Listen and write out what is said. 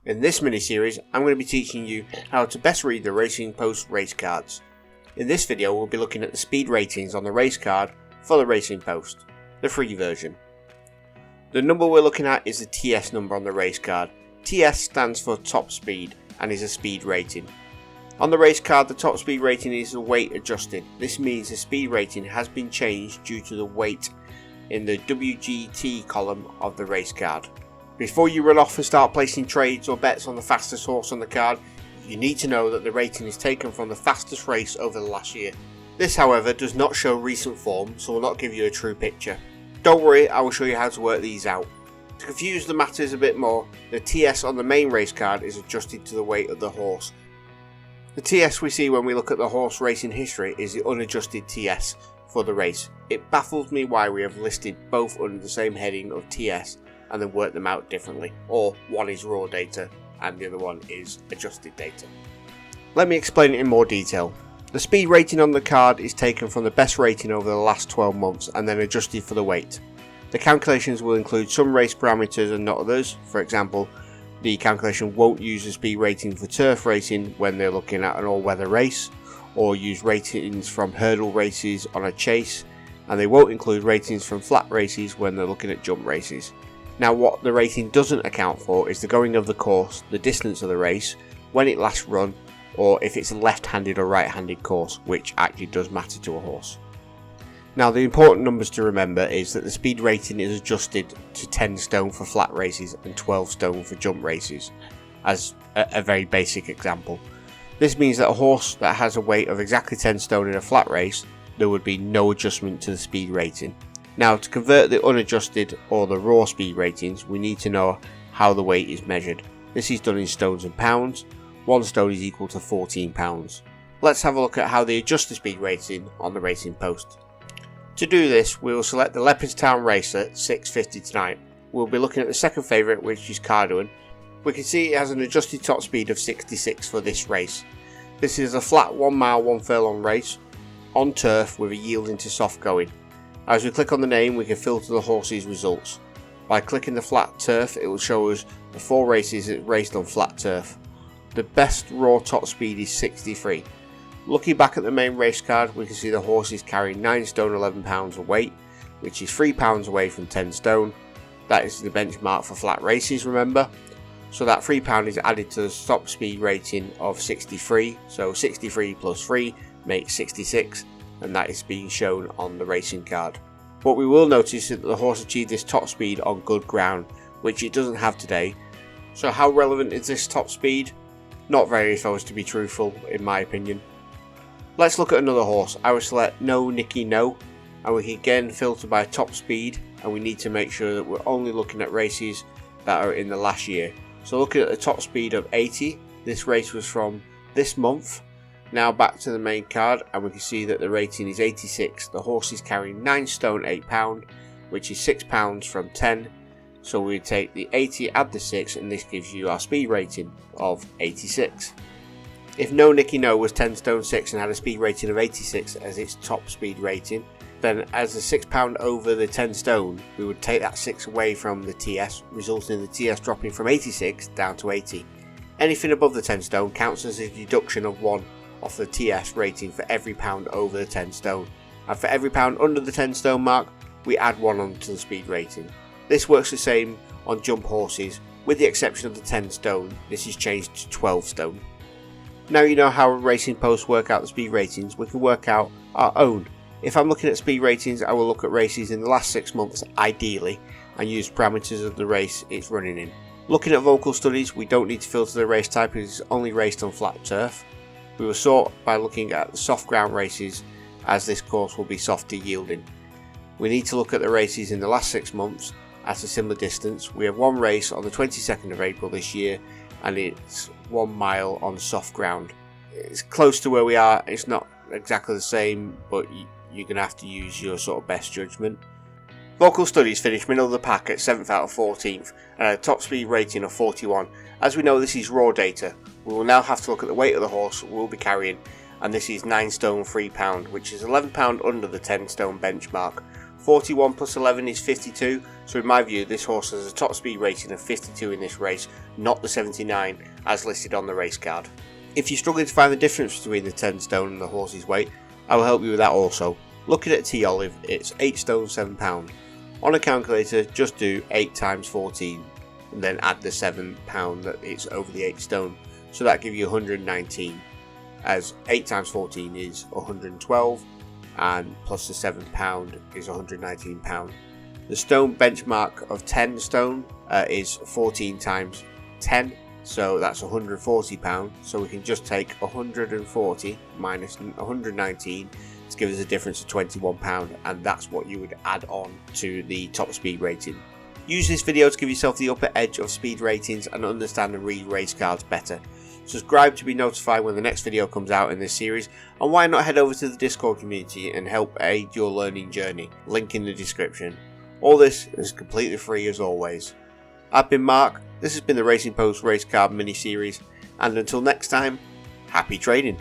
In this mini-series, I'm going to be teaching you how to best read the Racing Post race cards. In this video, we'll be looking at the speed ratings on the race card for the Racing Post, the free version. The number we're looking at is the TS number on the race card. TS stands for top speed and is a speed rating. On the race card, the top speed rating is weight adjusted. This means the speed rating has been changed due to the weight in the WGT column of the race card. Before you run off and start placing trades or bets on the fastest horse on the card, you need to know that the rating is taken from the fastest race over the last year. This, however, does not show recent form, so will not give you a true picture. Don't worry, I will show you how to work these out. To confuse the matters a bit more, the TS on the main race card is adjusted to the weight of the horse. The TS we see when we look at the horse racing history is the unadjusted TS for the race. It baffles me why we have listed both under the same heading of TS and then work them out differently, or one is raw data and the other one is adjusted data. Let me explain it in more detail. The speed rating on the card is taken from the best rating over the last 12 months and then adjusted for the weight. The calculations will include some race parameters and not others. For example, the calculation won't use the speed rating for turf racing when they're looking at an all-weather race, or use ratings from hurdle races on a chase, and they won't include ratings from flat races when they're looking at jump races. Now, what the rating doesn't account for is the going of the course, the distance of the race, when it last run, or if it's a left-handed or right-handed course, which actually does matter to a horse. Now, the important numbers to remember is that the speed rating is adjusted to 10 stone for flat races and 12 stone for jump races, as a very basic example. This means that a horse that has a weight of exactly 10 stone in a flat race, there would be no adjustment to the speed rating. Now, to convert the unadjusted or the raw speed ratings, we need to know how the weight is measured. This is done in stones and pounds. 1 stone is equal to 14 pounds. Let's have a look at how they adjust the speed rating on the Racing Post. To do this, we will select the Leopardstown Racer 650 tonight. We'll be looking at the second favourite, which is Cardoon. We can see it has an adjusted top speed of 66 for this race. This is a flat 1 mile 1 furlong race on turf with a yielding to soft going. As we click on the name, we can filter the horse's results. By clicking the flat turf, it will show us the 4 races it raced on flat turf. The best raw top speed is 63. Looking back at the main race card, we can see the horse is carrying 9 stone 11 pounds of weight, which is 3 pounds away from 10 stone. That is the benchmark for flat races, remember. So that 3 pound is added to the top speed rating of 63. So 63 plus 3 makes 66. And that is being shown on the racing card. What we will notice is that the horse achieved this top speed on good ground, which it doesn't have today. So how relevant is this top speed? Not very, if I was to be truthful, in my opinion. Let's look at another horse. I will select No Nicky No, and we can again filter by top speed, and we need to make sure that we're only looking at races that are in the last year. So looking at the top speed of 80, this race was from this month. Now back to the main card, and we can see that the rating is 86. The horse is carrying 9 stone 8 pound, which is 6 pounds from 10. So we take the 80, add the 6, and this gives you our speed rating of 86. If No Nicky No was 10 stone 6 and had a speed rating of 86 as its top speed rating, then as the 6 pound over the 10 stone, we would take that 6 away from the TS, resulting in the TS dropping from 86 down to 80. Anything above the 10 stone counts as a deduction of 1 off the TS rating for every pound over the 10 stone, and for every pound under the 10 stone mark, we add 1 onto the speed rating. This works the same on jump horses, with the exception of the 10 stone. This is changed to 12 stone. Now you know how Racing Post work out the speed ratings, we can work out our own. If I'm looking at speed ratings, I will look at races in the last 6 months ideally, and use parameters of the race it's running in. Looking at vocal studies, we don't need to filter the race type as it's only raced on flat turf. We will sort by looking at the soft ground races, as this course will be softer yielding. We need to look at the races in the last 6 months at a similar distance. We have one race on the 22nd of April this year, and it's 1 mile on soft ground. It's close to where we are. It's not exactly the same, but you're going to have to use your sort of best judgment. Vocal studies finished middle of the pack at 7th out of 14th and had a top speed rating of 41. As we know, this is raw data. We will now have to look at the weight of the horse we'll be carrying, and this is 9 stone 3 pound, which is 11 pound under the 10 stone benchmark 41 plus 11 is 52, so in my view this horse has a top speed rating of 52 in this race, not the 79 as listed on the race card. If you're struggling to find the difference between the 10 stone and the horse's weight, I will help you with that also. Looking at T Olive, it's 8 stone 7 pound. On a calculator, just do 8 times 14 and then add the 7 pound that it's over the 8 stone, so that gives you 119, as 8 times 14 is 112 and plus the 7 pound is 119 pound. The stone benchmark of 10 stone is 14 times 10, so that's 140 pound, so we can just take 140 minus 119 to give us a difference of 21 pound, and that's what you would add on to the top speed rating. Use this video to give yourself the upper edge of speed ratings and understand and read race cards better. Subscribe to be notified when the next video comes out in this series, and why not head over to the Discord community and help aid your learning journey, link in the description. All this is completely free as always. I've been Mark, this has been the Racing Post Race Card mini series, and until next time, happy trading.